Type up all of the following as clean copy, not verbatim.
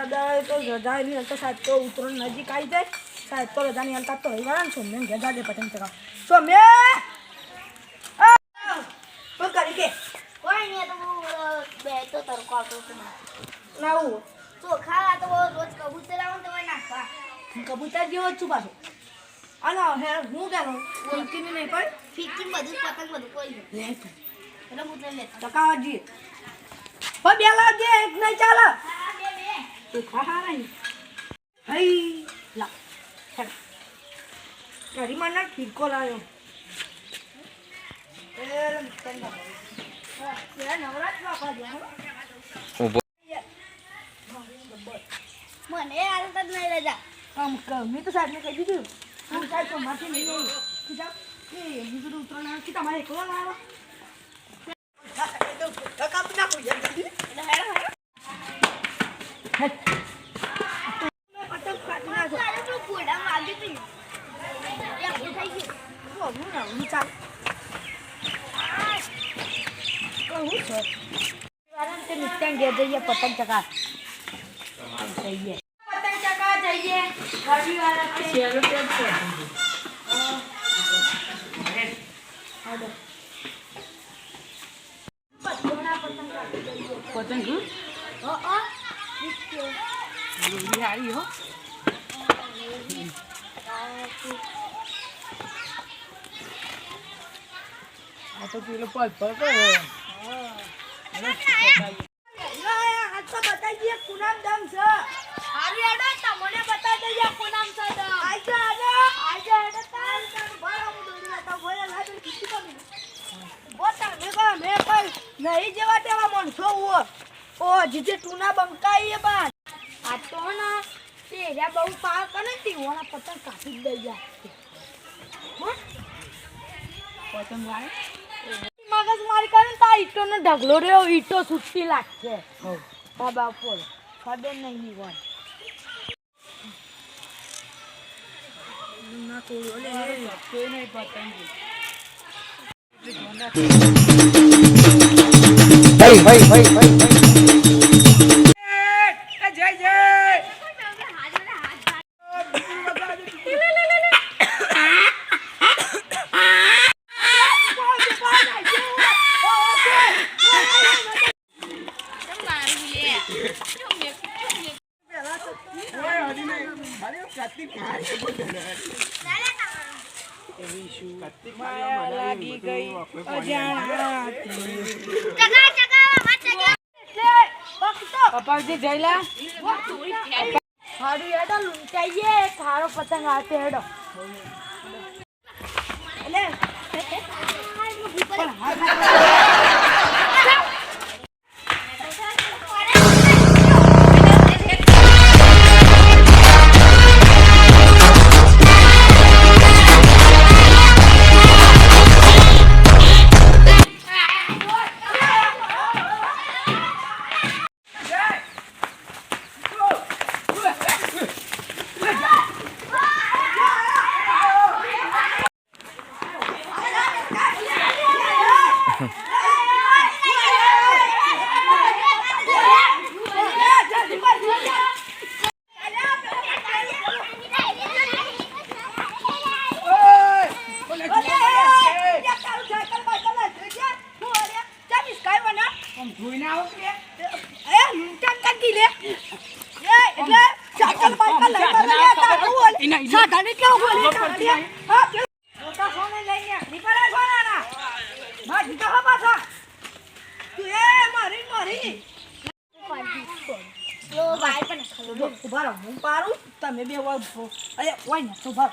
દાદા તો રજા એની હાલતા સાહેબ તો ઉતરણ નજીક આવી જાય સાહેબ તો રજાની હાલતા તો રવિવાર ને સોમ્ય ઘેર જાજે પતંગ ચગાવ સોમ્ય શું કરી કે કોઈ નહીં તો બે તો તરકો આવતો છે ના હું તો ખાવા તો રોજ કબૂતર આવું તો નાખવા કબૂતર જેવો જ છું પાછો અને હે હું કહેલો ફિક્કીની નહીં પણ ફિક્કી બધું પતંગ બધું કોઈ નહીં લે એટલે હું તને લેતા ટકાવાજી પણ બે લાવજે એક નહીં ચાલે બે તો ખા નહીં હઈ લા ઘરી માં ના ફિરકો લાવ્યો એ ચંદા એ નવરાત્ર બાપા દે મને હાલત જ નહીં રજા કામ કર મેં તો સાહેબને કહી દીધું હું સાહેબ તો માથે નહીં ગઈ કીધા એ બીજું ઉતરણ આવે કે તમારે એકલો લાવો કામ ના કોઈ જલ્દી એટલે હેડો પતંગ કાઢી નાખો તો ઘોડા વાગી હતી યા થઈ ગયું હું ના હું ચાલ હું છે વારન તે નિત્યાન ઘેર જઈએ પતંગ ચકા જઈએ પતંગ ચકા જઈએ ગાડી વાળા છે શેરો તેમ છે પતંગ બિહારી હો આ તો પેલો પલ પલ કરો હાથ તો બતાવી દઈએ કુનામ દમ છે હારી હેડો તમને બતાવી દઈએ કોનામ છે તો આજો આજે હેડો તાલ બરાબર હું દોડી લેતા ભલે લાગે કીધી કમી બોતા મે કોઈ નહીં જેવા તેવા માણસો ઓ ઓ જીજે ટૂના બંકાઈ એ બા આ તો ના તે રે બહુ પાર કરે તે ઓના પતંગ કાપી દઈ જા પતંગ વાળે મગજ મારી કરે તા ઈટો નો ઢગલો રહ્યો ઈટો સુટ્ટી લાગશે બાબા ઉપર ખબર નહીં હોય ના તો ઓલે કે નહીં પતંગ ભાઈ જય જય લાગી ગઈ પપ્પાજી જઈલા હાડી હેડો લૂંટાઈએ ખારો પતંગ આતે હેડો હું પારું તમે બે અરે હોય ને તો ભાર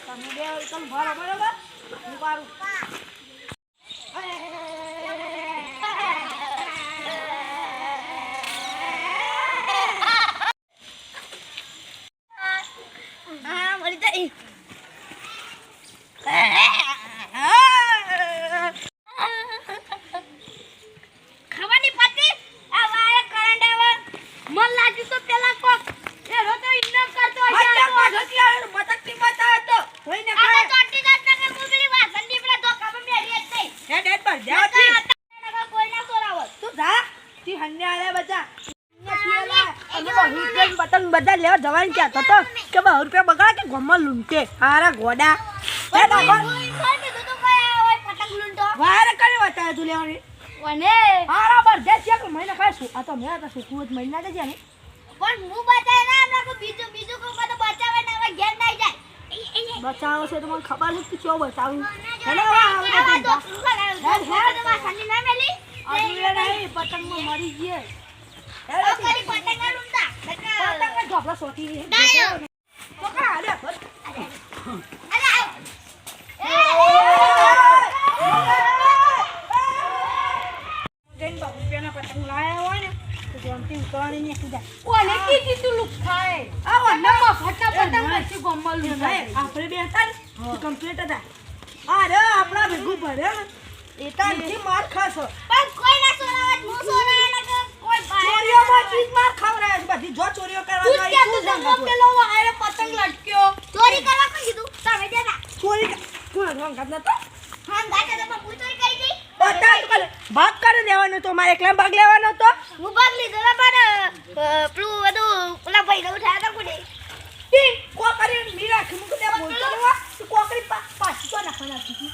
તમે બે ભારો બરાબર હું પારું પતંગ બધા લેવા જવાનું કહેતો તો કે 10 રૂપિયા બગાડે કે ગોમમાં લૂંટે હારા ગોડા વારે કરે બતાવે તું લેવાની હારા બરજે છે કે મહિને ખાઈશું આ તો મેં તો સુકું જ મહિના દેજે ને બચાવો છે તો મને ખબર નથી કેવો બચાવું હેલો પતંગમાં મરી ગયે પતંગ ઝોપડા સોટી પતંગ લાયા હોય ને તો જમતી ઉતરવાની નહીં સીધા કોને કીધી તું લુક થાય આ વરના મફતના પતંગ નથી ગોમમાં લૂંટાય આપણે બે હતા ને કમ્પ્લીટ હતા અરે આપણા ભેગું ભરે ને એતાથી માર ખાશો ચોરીઓમાં ચીજ માર ખવરાય બધી જો ચોરીઓ કરવા તું પેલો વાયરે પતંગ લટક્યો ચોરી કોણ રંગાત નતો બતા તું કાલે ભાગ કરી દેવાનો તો મારે એકલા ભાગ લેવાનો તો તી કો કરી મી રાખી મુક દે બોલતો લેવા તું કોકરી પાછી તો નાખવાના હતી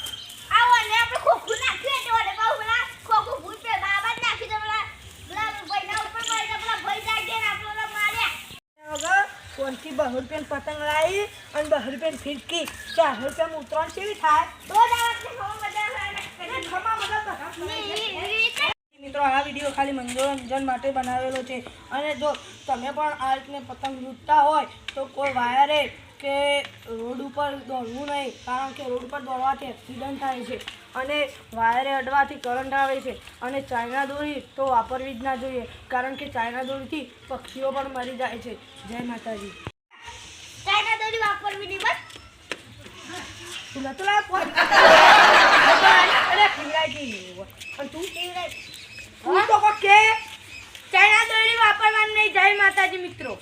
કોનથી 2 રૂપિયા પતંગ લાવી અને 2 રૂપિયા ફિરકી 4 રૂપિયા ઉતરણ કેવી થાય મિત્રો આ વિડીયો ખાલી મનોરંજન માટે બનાવેલો છે અને જો તમે પણ આ રીતને પતંગ લૂંટતા હોય તો કોઈ વાયરે કે રોડ ઉપર દોડવું નહીં કારણ કે રોડ પર દોડવાથી એક્સિડન્ટ થાય છે અને વાયરે અડવાથી કરંટ આવે છે અને ચાઇના દોરી તો વાપરવી જ ના જોઈએ કારણ કે ચાઇના દોરીથી પક્ષીઓ પણ મરી જાય છે જય માતાજી તું નતો લાવ તું તો કે ચાઇના દોરી વાપરવાની નહીં જય માતાજી મિત્રો